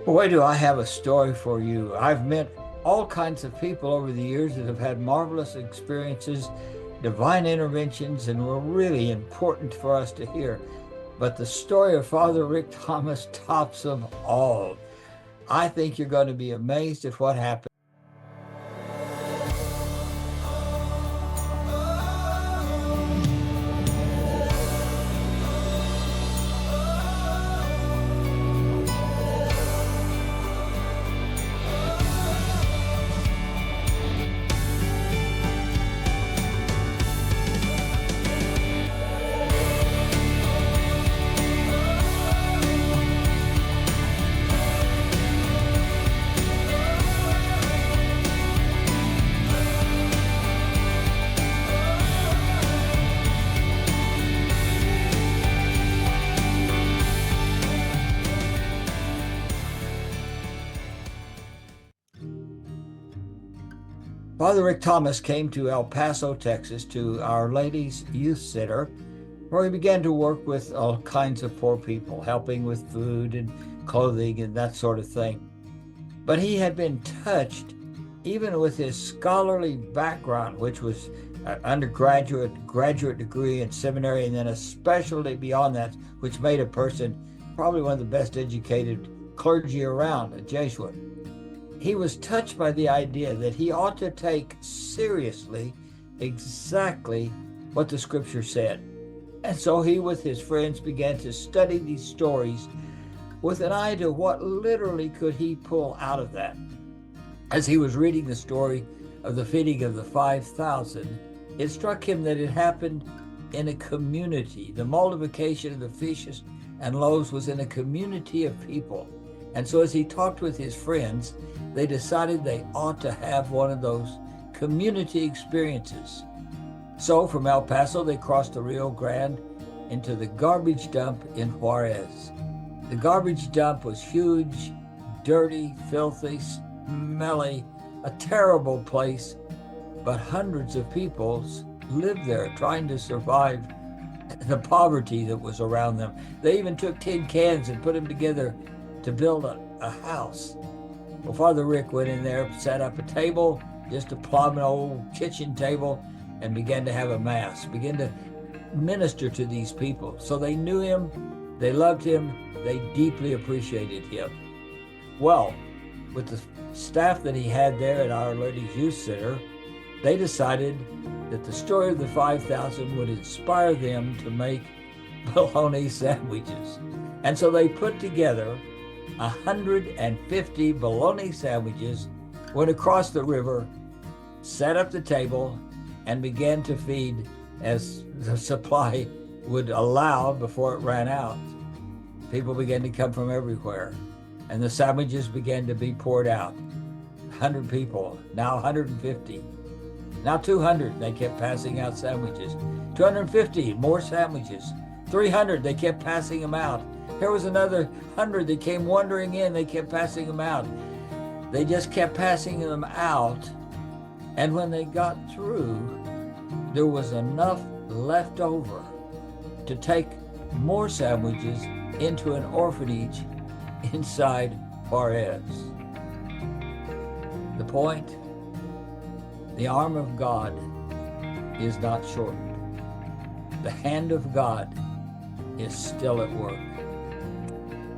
Boy, do I have a story for you. I've met all kinds of people over the years that have had marvelous experiences, divine interventions, and were really important for us to hear. But the story of Father Rick Thomas tops them all. I think you're going to be amazed at what happened. Father Rick Thomas came to El Paso, Texas, to Our Lady's Youth Center, where he began to work with all kinds of poor people, helping with food and clothing and that sort of thing. But he had been touched, even with his scholarly background, which was an undergraduate, graduate degree in seminary, and then a specialty beyond that, which made a person probably one of the best educated clergy around, a Jesuit. He was touched by the idea that he ought to take seriously exactly what the scripture said. And so he, with his friends, began to study these stories with an eye to what literally could he pull out of that. As he was reading the story of the feeding of the 5,000, it struck him that it happened in a community. The multiplication of the fishes and loaves was in a community of people. And so as he talked with his friends, they decided they ought to have one of those community experiences. So from El Paso, they crossed the Rio Grande into the garbage dump in Juarez. The garbage dump was huge, dirty, filthy, smelly, a terrible place, but hundreds of people lived there trying to survive the poverty that was around them. They even took tin cans and put them together to build a house. Well, Father Rick went in there, set up a table, just a plumb old kitchen table, and began to have a mass, began to minister to these people. So they knew him, they loved him, they deeply appreciated him. Well, with the staff that he had there at Our Lady's Youth Center, they decided that the story of the 5,000 would inspire them to make bologna sandwiches. And so they put together 150 bologna sandwiches, went across the river, set up the table, and began to feed as the supply would allow before it ran out. People began to come from everywhere, and the sandwiches began to be poured out. 100 people, now 150, now 200, they kept passing out sandwiches. 250, more sandwiches. 300, they kept passing them out. There was another 100 that came wandering in, they kept passing them out. They just kept passing them out, and when they got through, there was enough left over to take more sandwiches into an orphanage inside Juarez. The point, the arm of God is not shortened. The hand of God is still at work.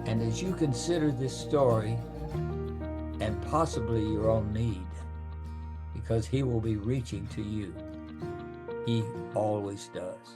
And as you consider this story and possibly your own need, because he will be reaching to you, he always does.